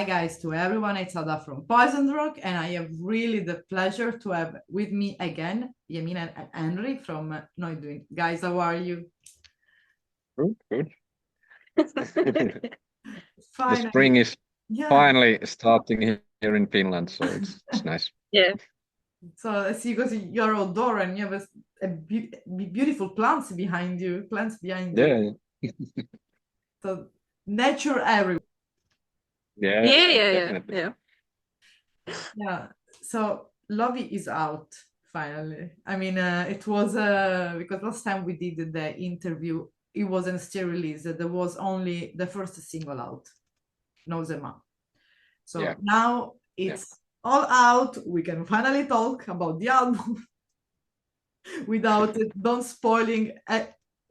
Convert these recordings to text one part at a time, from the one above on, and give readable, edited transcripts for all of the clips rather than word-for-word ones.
Hi guys, to everyone, it's Ada from Poison Rock, and I have really the pleasure to have with me again Yamin and Henry from Noiduin. Guys, how are you? Good. The spring Finally, is yeah. finally starting here in Finland, so it's nice. Yeah. So I see because you're outdoor and you have beautiful plants behind you. Yeah, So nature everywhere. Yeah. definitely. Yeah. Yeah. So Lovi is out finally. I mean, it was because last time we did the interview, it wasn't still released. There was only the first single out, No Zema. Yeah, So now yeah. it's all out. We can finally talk about the album without it, don't spoiling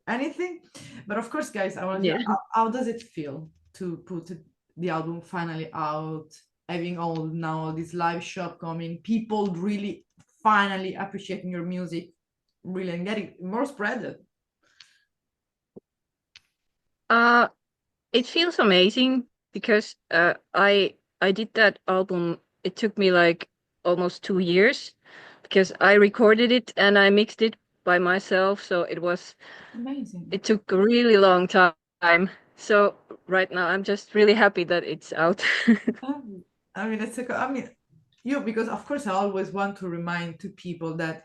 anything. But of course, guys, I want to Yeah. know how does it feel to put the album finally out, having all this live shop coming, people really finally appreciating your music, really, and getting more spread. Uh, it feels amazing because I did that album. It took me like almost 2 years because I recorded it and I mixed it by myself. So Amazing. it took a really long time. So right now I'm just really happy that it's out. I mean, I mean, you because of course I always want to remind to people that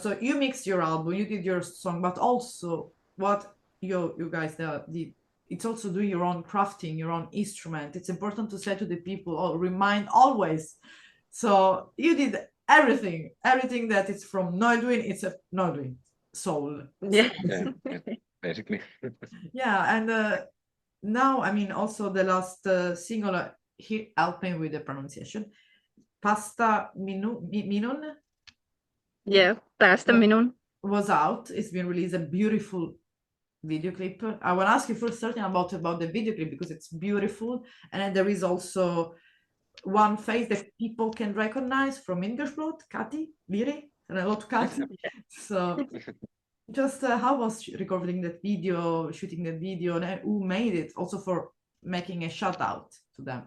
so you mixed your album, you did your song, but also what you guys did. It's also doing your own crafting, your own instrument. It's important to say to the people, or remind always. So you did everything that is from Noiduin. It's a Noiduin soul. Yeah. Yeah, basically. Yeah, and now I mean also the last single. He helped me with the pronunciation. Minun Yeah. Pasta minun. was out. It's been released a beautiful video clip. I want to ask you first starting about the video clip because it's beautiful, and then there is also one face that people can recognize from English Blood, Kati, Viri, and a lot Kati. So just how was recording that video, shooting that video, and who made it? Also for making a shout out to them.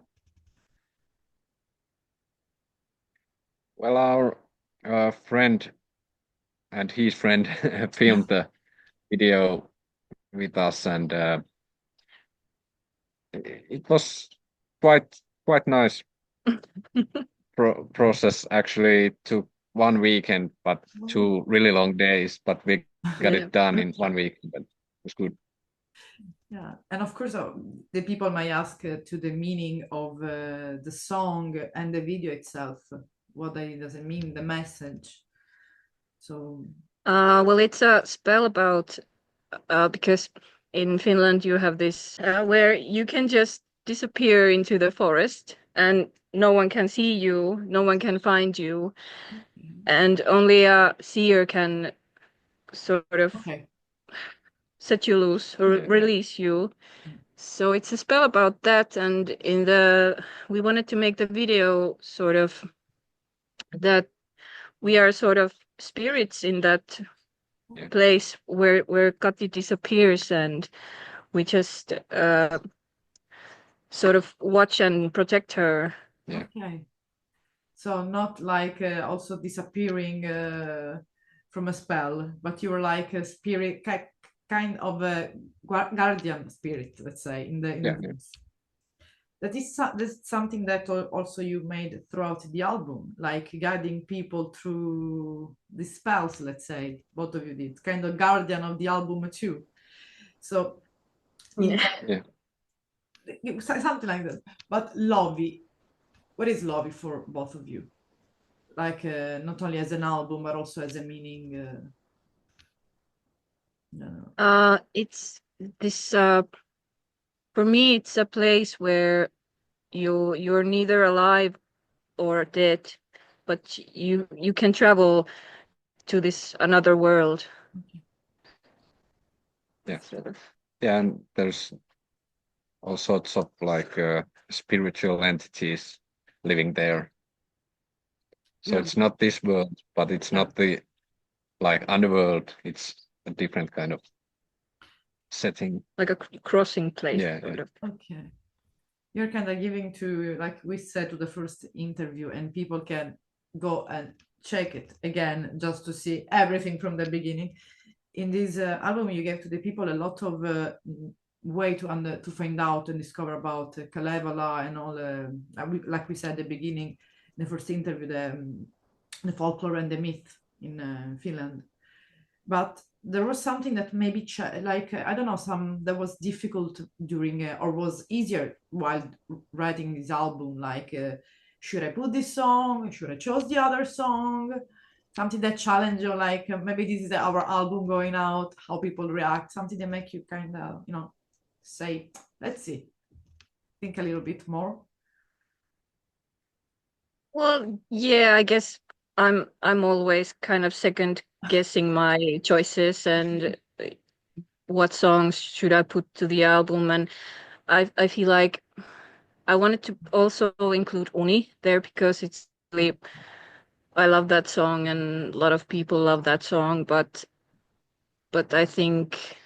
Well, our friend and his friend filmed the video with us, and it was quite nice process. Actually, it took 1 weekend, but 2 really long days. But we got Yeah. it done in 1 week. But it was good. Yeah, and of course, the people might ask to the meaning of the song and the video itself. What does it mean? The message. So. Well, it's a spell about because in Finland you have this where you can just disappear into the forest and no one can see you, no one can find you, and only a seer can sort of Okay. set you loose or release you. So it's a spell about that, and we wanted to make the video sort of that we are sort of spirits in that place where Kati disappears, and we just sort of watch and protect her. Yeah. Okay. So not like also disappearing from a spell, but you're like a spirit, kind of a guardian spirit, let's say, in the rooms. That's something that also you made throughout the album, like guiding people through the spells, let's say, both of you did, kind of guardian of the album too. So, something like that. But Lovi, what is Lovi for both of you? Like not only as an album, but also as a meaning. It's this. For me, it's a place where you're neither alive or dead, but you can travel to this another world. Yeah, yeah, and there's all sorts of like spiritual entities living there. So it's not this world, but it's not the like underworld. It's a different kind of setting. Like a crossing place. Yeah. Sort of. Okay. you're kind of giving to, like we said, to the first interview, and people can go and check it again just to see everything from the beginning. In this album, you gave to the people a lot of way to find out and discover about Kalevala and all, like we said at the beginning, the first interview, the folklore and the myth in Finland. But there was something that maybe I don't know, some that was difficult during or was easier while writing this album, like should I put this song, should I choose the other song, something that challenge you, like maybe this is our album going out, how people react, something that make you kind of, you know, say, let's see, think a little bit more. Well, yeah, I guess I'm always kind of second guessing my choices and what songs should I put to the album, and I feel like I wanted to also include Uni there because it's really, I love that song and a lot of people love that song, but I think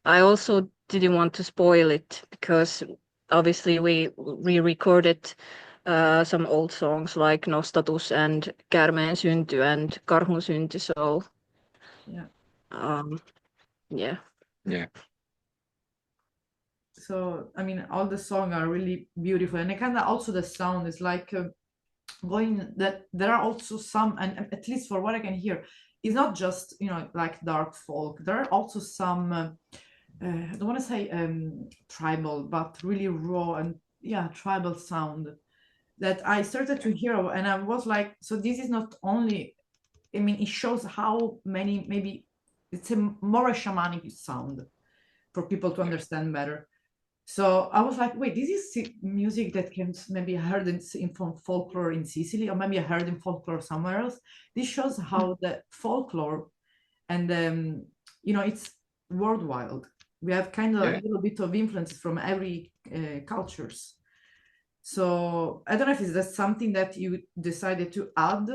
I also didn't want to spoil it because obviously we re-recorded some old songs like Nostatus and Käärmeen synty and Karhun synty, so Yeah. Yeah. Yeah. So I mean, all the songs are really beautiful, and kind of also the sound is like going that there are also some, and at least for what I can hear, it's not just, you know, like dark folk. There are also some I don't want to say tribal, but really raw and yeah, tribal sound that I started to hear, and I was like, so this is not only, I mean, it shows how many, maybe it's a more a shamanic sound for people to understand better. So I was like, wait, this is music that can maybe heard in folklore in Sicily, or maybe I heard in folklore somewhere else. This shows how the folklore and you know, it's worldwide. We have kind of a little bit of influences from every cultures. So I don't know if it's just something that you decided to add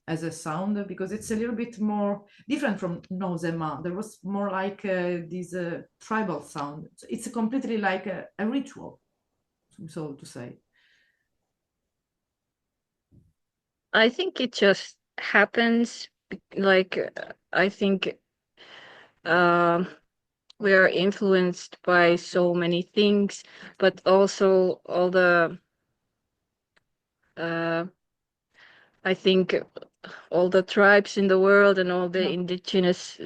as a sound, because it's a little bit more different from Nozema. There was more like this tribal sound. It's completely like a ritual, so to say. I think it just happens. Like, I think we are influenced by so many things, but also all the I think all the tribes in the world and all the indigenous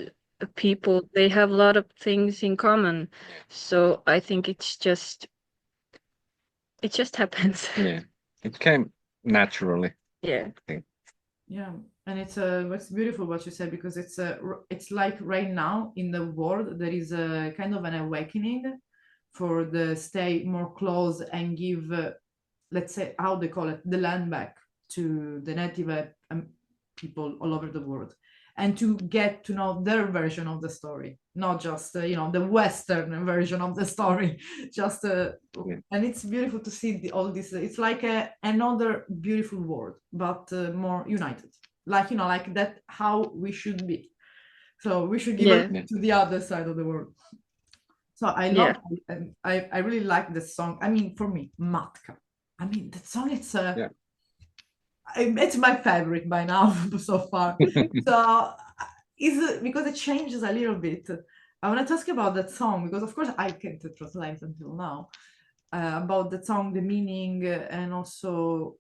people, they have a lot of things in common. So I think it just happens. Yeah, it came naturally. Yeah. I think. Yeah, and it's beautiful what you said, because it's like right now in the world there is a kind of an awakening for the stay more close and give let's say, how they call it, the land back to the native people all over the world, and to get to know their version of the story, not just you know, the Western version of the story. Just and it's beautiful to see all this. It's like another beautiful world, but more united. Like, you know, like that how we should be. So we should give it to the other side of the world. So I love it, and I really like the song. I mean, for me, Matka. I mean, that song, it's my favorite by now so far. So is because it changes a little bit. I want to ask you about that song, because of course I can't translate until now about the song, the meaning, and also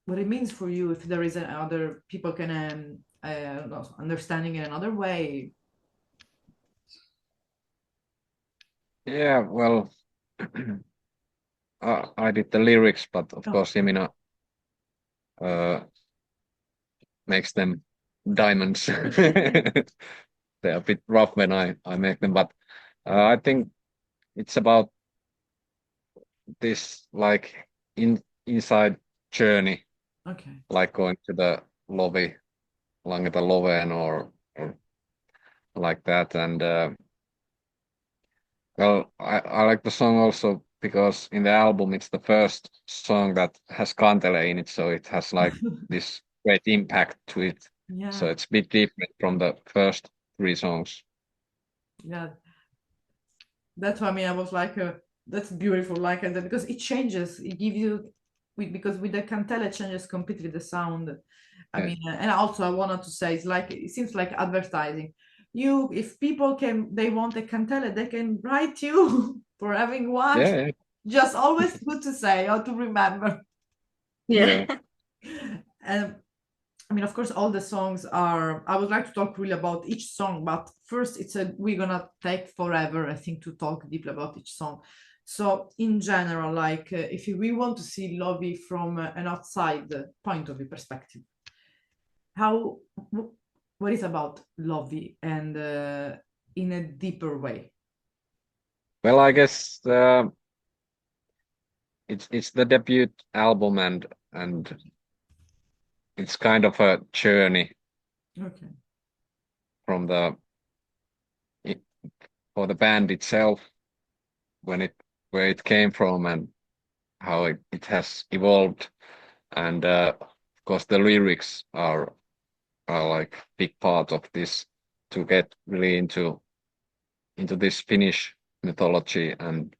what it means for you. If there is other people can understanding in another way. Yeah, well, I did the lyrics, but of course, Yemina makes them diamonds. They're a bit rough when I make them, but I think it's about this like inside journey, like going to the Lovi, Langeta Loven, or like that. And well, I like the song also because in the album it's the first song that has kantele in it, so it has like this great impact to it. Yeah. So it's a bit different from the first 3 songs. Yeah. That's why I mean, I was like, That's beautiful, like, and because it changes, it gives you, because with the cantella it changes completely the sound. I mean, and also I wanted to say, it's like, it seems like advertising. If people they want a cantella, they can write you for having one. Yeah. Just always good to say or to remember. Yeah. And I mean, of course, all the songs are. I would like to talk really about each song, but first, we're gonna take forever, I think, to talk deeply about each song. So, in general, like, if we want to see Lovi from an outside point of view perspective, what is about Lovi, and in a deeper way? Well, I guess it's the debut album, and it's kind of a journey Okay. from for the band itself, where it came from and how it has evolved, and of course the lyrics are like big part of this, to get really into this Finnish mythology and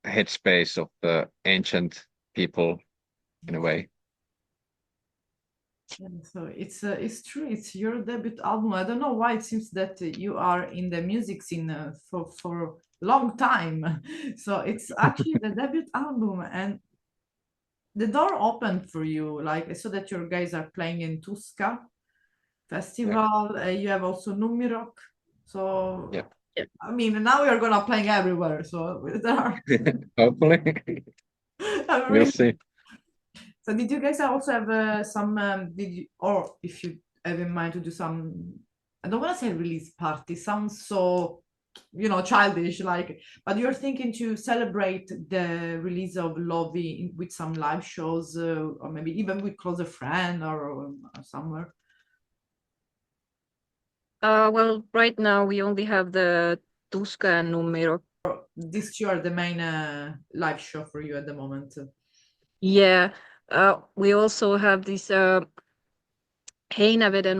headspace of the ancient people in a way. And so it's true. It's your debut album. I don't know why it seems that you are in the music scene for a long time. So it's actually the debut album, and the door opened for you. Like, I saw that your guys are playing in Tuska Festival. You have also Numirok. So Yeah. I mean, now we are gonna playing everywhere. So there are. Hopefully. I We'll mean, see. so did you guys also have some? Did you, or if you have in mind to do some? I don't want to say release party. Sounds so, childish. Like, but you're thinking to celebrate the release of Lovi with some live shows, or maybe even with closer friend or somewhere. Well, right now we only have the Tuska and Numero. These two are the main live show for you at the moment. Yeah. We also have this Heinäveden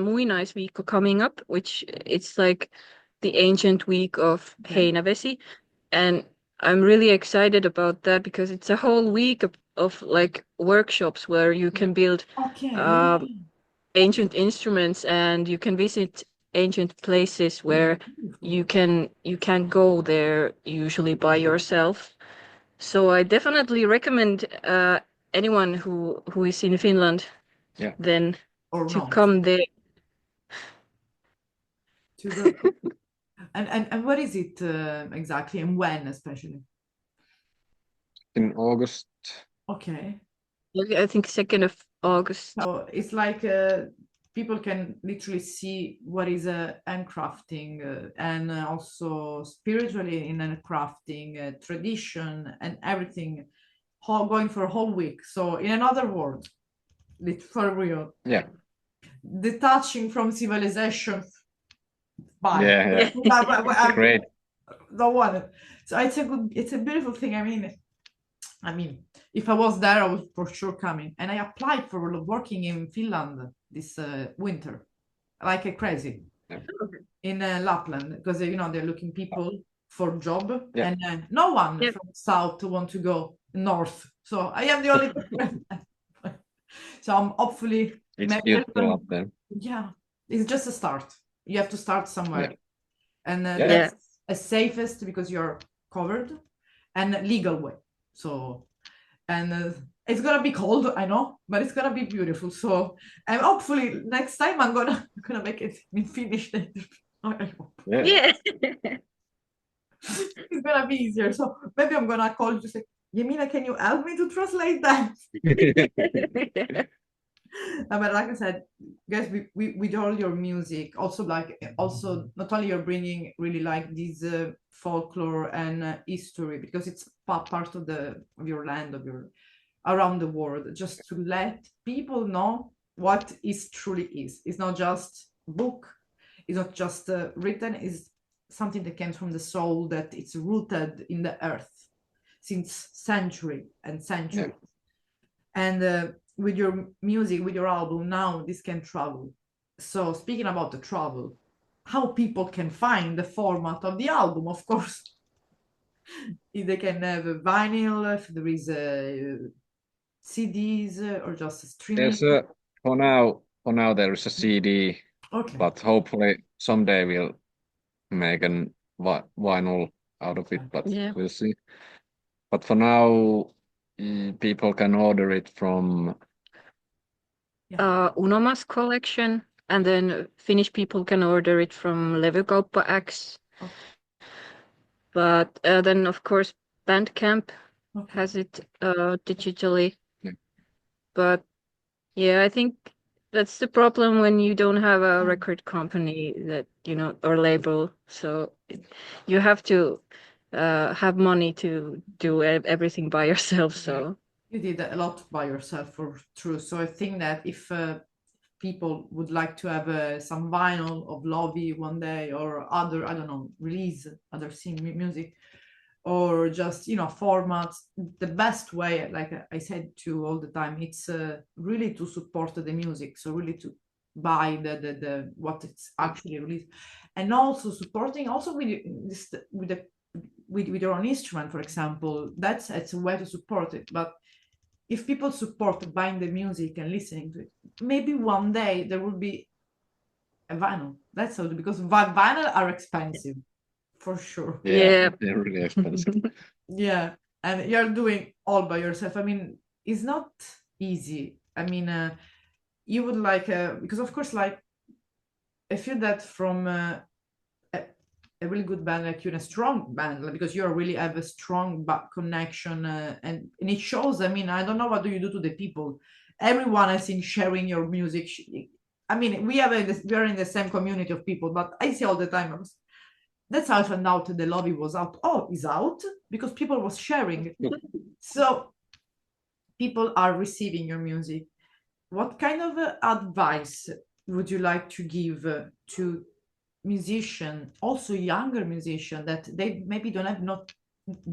Muinaisviikko coming up, which it's like the ancient week of Heinävesi. And I'm really excited about that because it's a whole week of like workshops where you can build ancient instruments, and you can visit ancient places where you can't go there usually by yourself. So I definitely recommend anyone who is in Finland then or to not. come there. To go. And what is it exactly, and when especially? In August. Okay. I think 2nd of August. So it's like people can literally see what is handcrafting and also spiritually in handcrafting tradition and everything, going for a whole week. So in another word, for real. Yeah. Detaching from civilization. Bye. Yeah. Great. Don't want it. So it's a beautiful thing. I mean, if I was there, I was for sure coming. And I applied for working in Finland this winter, like a crazy, in Lapland, because they're looking people for job, and no one from south want to go north. So I am the only. So I'm hopefully. It's beautiful up there. Yeah, it's just a start. You have to start somewhere, and Yeah. that's a safest because you're covered, and legal way. So, and it's gonna be cold, I know, but it's gonna be beautiful. So, and hopefully next time I'm gonna make it in Finnish. I hope. Yeah. It's gonna be easier. So maybe I'm gonna call you to say, Yemina, can you help me to translate that? But like I said, guys, with all your music, also not only you're bringing really like this folklore and history, because it's part of your land, of your around the world, just to let people know what is truly is. It's not just book, it's not just written, it's something that comes from the soul, that it's rooted in the earth since century and centuries. And with your music, with your album, now this can travel. So speaking about the travel, how people can find the format of the album, of course. If they can have a vinyl, if there is CDs or just streaming. There's a for now there is a CD, Okay. but hopefully someday we'll make an vinyl out of it, but Yeah. we'll see. But for now, people can order it from Unoma's collection, and then Finnish people can order it from Levykauppa X. Okay. But then, of course, Bandcamp Okay. has it digitally. Yeah. But yeah, I think that's the problem when you don't have a record company that, or label. So you have to have money to do everything by yourself. So You did a lot by yourself for true. So I think that if people would like to have some vinyl of Lovi one day or other, I don't know, release other music or just formats, the best way, like I said to all the time, it's really to support the music. So really to buy the what it's actually released, and also supporting also with this with your own instrument, for example. It's a way to support it. But if people support buying the music and listening to it, maybe one day there will be a vinyl. That's all, because vinyl are expensive for sure. yeah. they're really expensive. Yeah, and you're doing all by yourself. I mean, it's not easy. I mean, you would like because of course, like I feel that from a really good band like you and a strong band, like, because you really have a strong connection, and it shows. I mean, I don't know what do you do to the people. Everyone, I think, sharing your music. I mean, we are in the same community of people, but I see all the time. That's how I found out the Lovi was out. Oh, it's out because people was sharing. So people are receiving your music. What kind of advice would you like to give to musician, also younger musician, that they maybe don't have not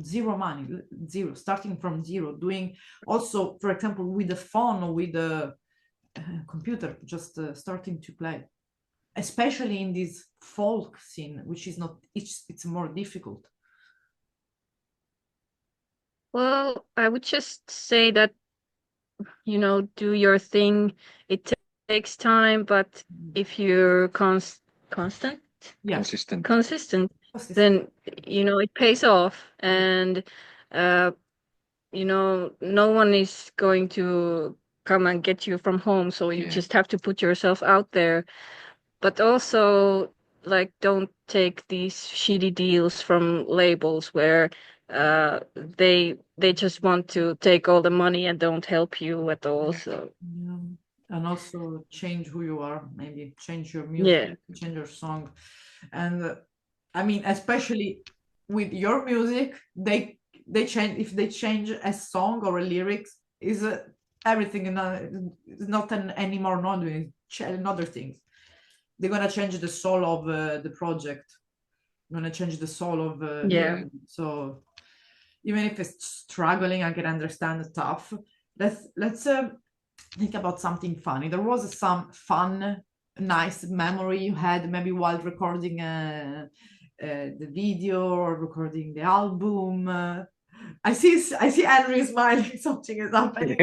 zero money, zero, starting from zero, doing also, for example, with the phone or with the computer, just starting to play, especially in this folk scene, which is not, it's more difficult. Well, I would just say that, do your thing. It takes time, but if you're constant, Yeah, Consistent. then, it pays off. And, no one is going to come and get you from home. So you Yeah. just have to put yourself out there. But also, like, don't take these shitty deals from labels where they just want to take all the money and don't help you at all. So yeah. And also change who you are, maybe change your yeah, music, change your song. And I mean, especially with your music, they change. If they change a song or a lyrics, is everything is not anymore Noiduin, another things. They're gonna change the soul of the project. Gonna change the soul of yeah, so even if it's struggling, I can understand it's tough. Let's think about something funny. There was some fun, nice memory you had maybe while recording the video or recording the album. I see Henry smiling. Something is happening.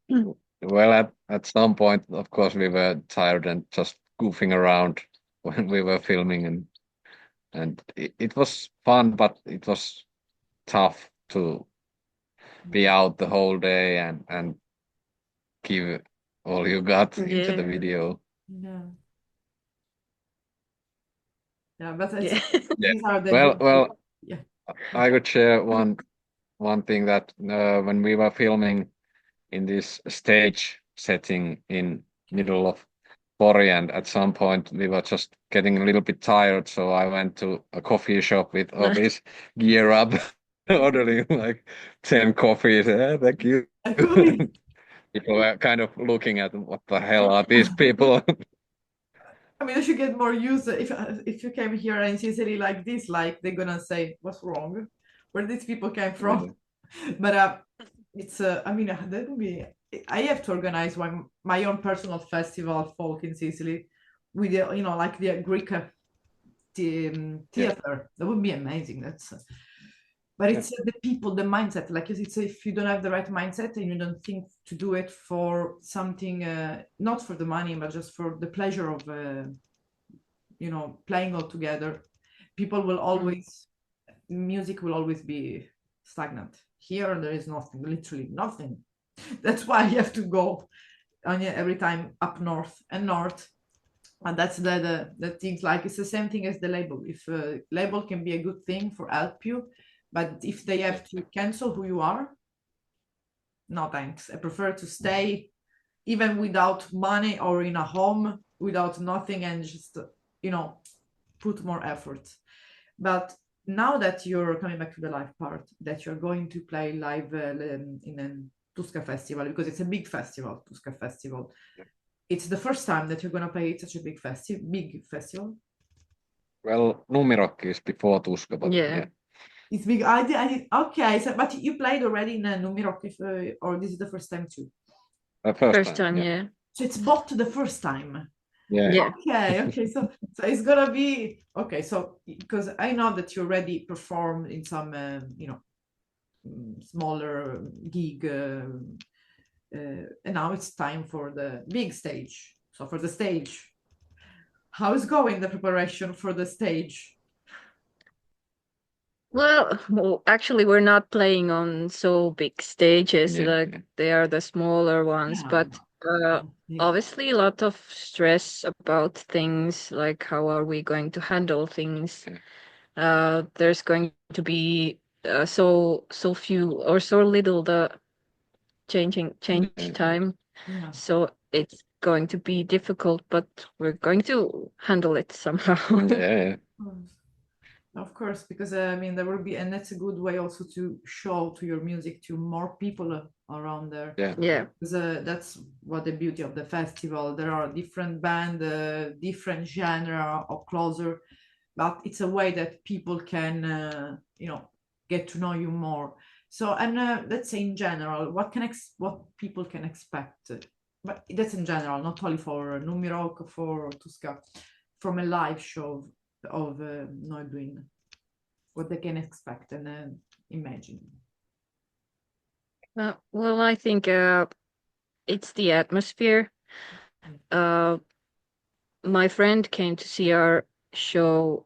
Yeah. Well, at some point, of course, we were tired and just goofing around when we were filming, and it was fun, but it was tough to be out the whole day and give all you got into the yeah, video. Yeah, yeah, but yeah. Yeah. these are the Well, yeah. I could share one thing that when we were filming in this stage setting in middle of Pori, and at some point we were just getting a little bit tired, so I went to a coffee shop with all this gear up, ordering like 10 coffees. Thank you. People were kind of looking at what the hell are these people? I mean, I should get more used. If you came here and Sicily like this, like they're gonna say, "What's wrong? Where these people came from?" But it's I mean, that would be. I have to organize my own personal festival, folk in Sicily, with the, like the Greek theater. That would be amazing. That's but it's the people, the mindset. Like it's if you don't have the right mindset and you don't think to do it for something, not for the money, but just for the pleasure of playing all together, people will always music will always be stagnant. Here there is nothing, literally nothing. That's why you have to go every time up north and north. And that's the things, like it's the same thing as the label. If a label can be a good thing for help you, but if they have to cancel who you are, no thanks. I prefer to stay even without money or in a home without nothing and just put more effort. But now that you're coming back to the live part, that you're going to play live in a Tuska festival, because it's a big festival, Tuska festival. It's the first time that you're going to play such a big festival. Well, Numirock is before Tuska, but yeah. It's big. I did. Okay, so but you played already in Numirock, or this is the first time too? First time, yeah. So it's both the first time. Yeah. Okay. So it's gonna be okay. So because I know that you already performed in some, smaller gig, and now it's time for the big stage. So for the stage, how is going the preparation for the stage? Well, actually, we're not playing on so big stages. Like they are the smaller ones, but obviously a lot of stress about things, like how are we going to handle things. There's going to be so few or so little the change time. So it's going to be difficult, but we're going to handle it somehow. Of course, because there will be, and that's a good way also to show to your music to more people around there. Because that's what the beauty of the festival. There are different band, different genre or closer, but it's a way that people can, get to know you more. So, and let's say in general, what people can expect, but that's in general, not only for Numirock, for Tuska, from a live show of Noiduin, what they can expect and imagine. Well, I think it's the atmosphere. My friend came to see our show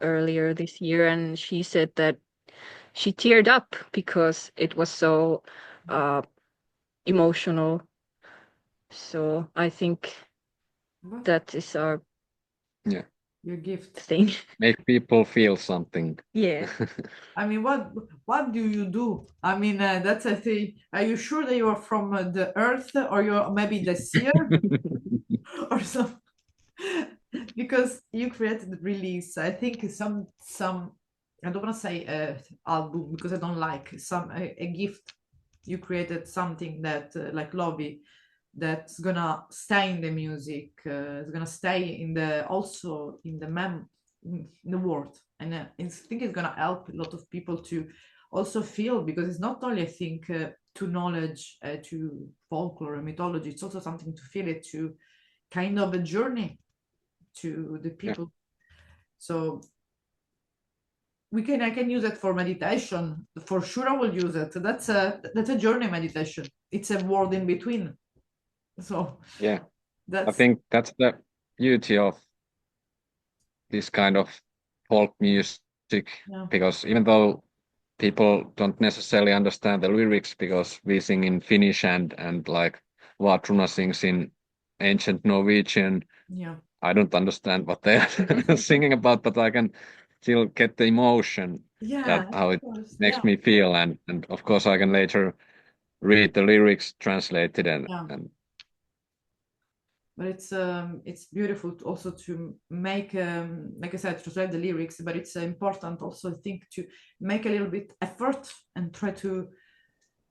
earlier this year, and she said that she teared up because it was so emotional. So I think that is our your gift thing. Make people feel something. Yeah. What do you do? That's a thing. Are you sure that you are from the earth, or you're maybe the seer or something? Because you created the release, I think some I don't want to say album, because I don't like a gift. You created something that like Lovi, that's gonna stay in the music, it's gonna stay in the world, and I think it's gonna help a lot of people to also feel, because it's not only, I think, to knowledge, to folklore and mythology, it's also something to feel it, to kind of a journey to the people. So I can use it for meditation, for sure. I will use it. That's a journey meditation. It's a world in between. So I think that's the beauty of this kind of folk music, because even though people don't necessarily understand the lyrics, because we sing in Finnish and like Vatruna sings in ancient Norwegian. I don't understand what they're singing about, but I can still get the emotion, how it makes me feel, and of course I can later read the lyrics translated and but it's beautiful also to make, like I said, translate the lyrics, but it's important also, I think, to make a little bit effort and try to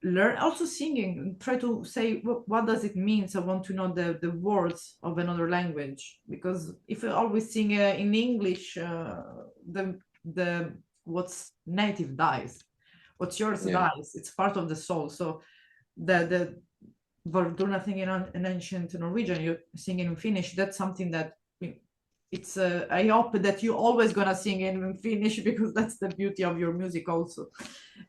learn also singing, and try to say what does it mean. So I want to know the words of another language, because if you always sing in English, the what's native dies, what's yours dies. It's part of the soul. So the Vardruna thing in ancient Norwegian, you singing in Finnish, that's something that it's I hope that you always gonna sing in Finnish because that's the beauty of your music also.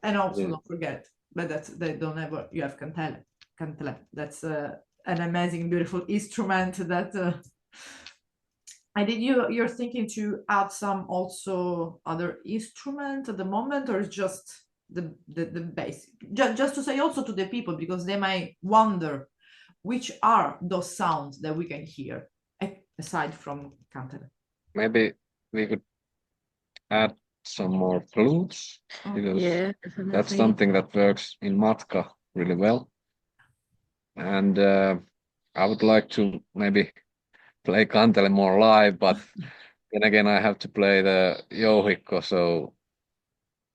And also Yeah. don't forget, but that's they don't ever you have cantele. That's an amazing, beautiful instrument that. And did you're thinking to add some also other instrument at the moment, or is just the basic? Just to say also to the people because they might wonder which are those sounds that we can hear aside from cantele. Maybe we could add some more flutes because Yeah, that's definitely. something that works in matka really well. And I would like to maybe play kantele more live, but then again I have to play the jouhikko, so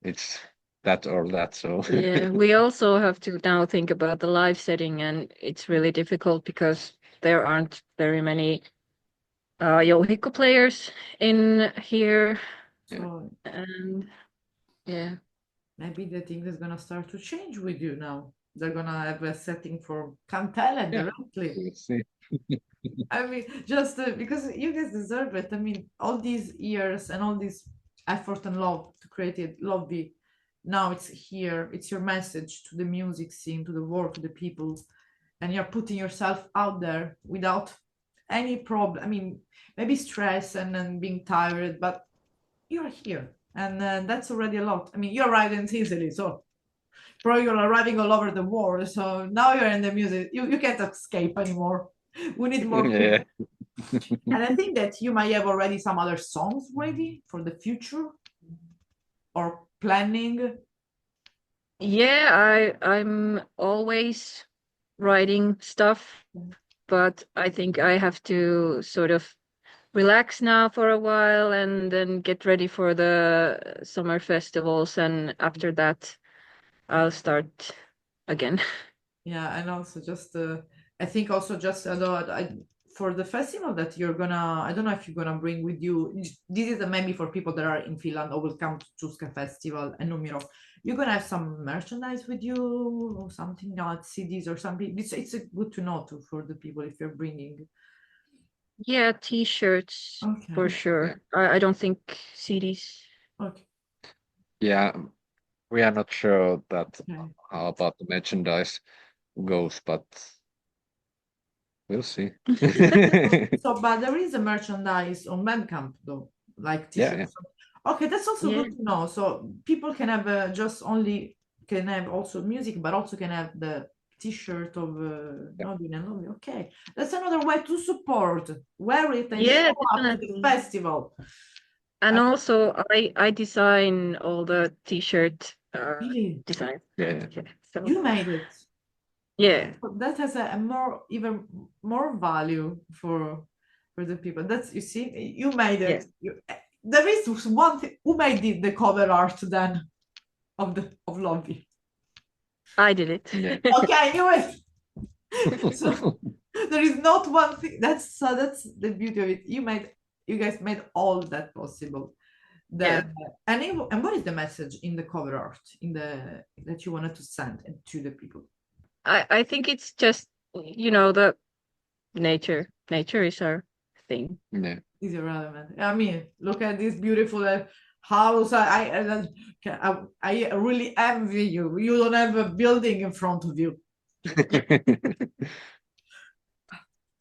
it's that or that. So Yeah, we also have to now think about the live setting, and it's really difficult because there aren't very many jouhikko players in here, So and yeah. maybe the thing is gonna start to change with you now. They're gonna have a setting for cantele yeah, directly. we'll see. I mean, just because you guys deserve it. I mean, all these years and all this effort and love to create it, Lovi, now it's here. It's your message to the music scene, to the world, to the people, and you're putting yourself out there without any problem. I mean, maybe stress and being tired, but you're here, and that's already a lot. I mean, you arrived in Sicily, so probably you're arriving all over the world. So now you're in the music. You can't escape anymore. We need more Yeah. and I think that you might have already some other songs ready for the future or planning. Yeah, I'm always writing stuff, but I think I have to sort of relax now for a while and then get ready for the summer festivals, and after that I'll start again. Yeah, and also just I think also just for the festival that you're gonna I don't know if you're gonna bring with you this is maybe for people that are in Finland or will come to Tuska Festival and Numero. You're gonna have some merchandise with you or something like CDs or something. It's good to know too for the people if you're bringing. Yeah, t-shirts for Okay. sure. I don't think CDs. Okay. Yeah, we are not sure that Okay. how about the merchandise goes, but we'll see. So, but there is a merchandise on Bandcamp though, like Yeah, yeah, t-shirts. Okay, that's also Yeah. good to know. So people can have just only can have also music, but also can have the t-shirt of yeah. Noiduin and Lovi. Okay, that's another way to support. Wear it and Yeah, show up to the definitely. festival. And Uh, also I design all the t-shirt really, design. Yeah, Yeah. So you made it. yeah. So that has a more even more value for the people. That's you see, you made Yeah. it. There is one thing. Who made the cover art then of Lovi? I did it. yeah. Okay, I knew it. So there is not one thing. That's the beauty of it. You guys made all that possible. Yeah. The and what is the message in the cover art in the that you wanted to send to the people? I think it's just, the nature. Nature is our thing. Yeah. Is irrelevant. I mean, look at this beautiful house. I really envy you. You don't have a building in front of you.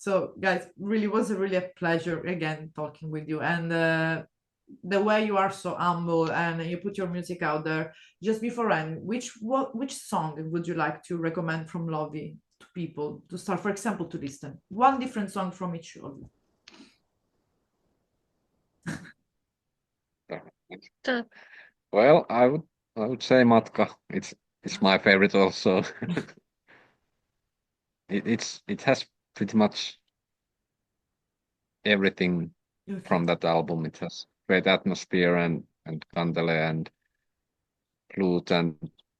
So, guys, really was really a pleasure again talking with you. And the way you are so humble and you put your music out there. Just before end, which song would you like to recommend from Lovi to people to start, for example, to listen? One different song from each of you. So, Well, I would say Matka. It's my favorite also. It has pretty much everything Okay. from that album. It has great atmosphere and kantele and flute and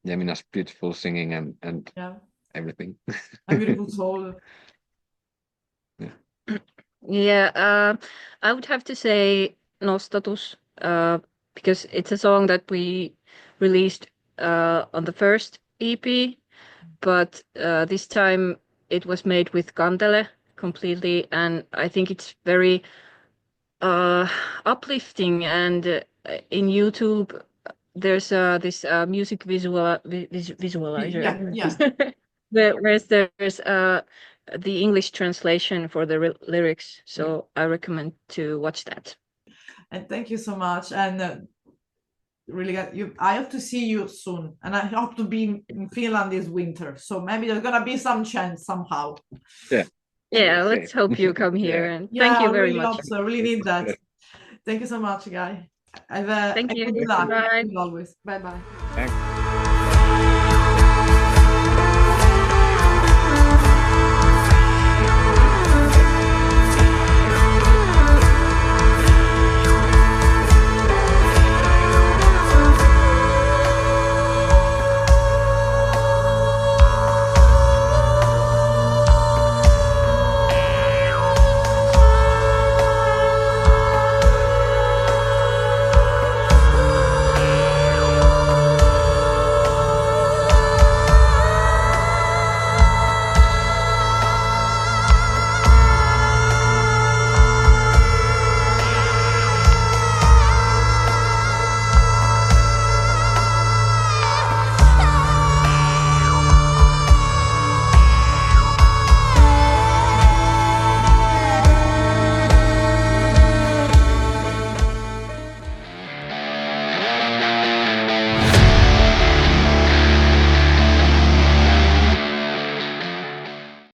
Jemina's beautiful singing and Yeah, everything. a beautiful soul. yeah, I would have to say Nostatus, because it's a song that we released on the first EP, but this time it was made with kantele completely, and I think it's very uplifting, and in YouTube there's this music visualizer. Whereas there's the English translation for the lyrics, so I recommend to watch that. And thank you so much, and really I hope to see you soon, and I hope to be in Finland this winter, so maybe there's gonna be some chance somehow. Yeah, let's hope you come here. And thank you very much. I really need that. Thank you so much, guy. Have a Thank you. good luck. Bye. Always. Bye bye. Thanks.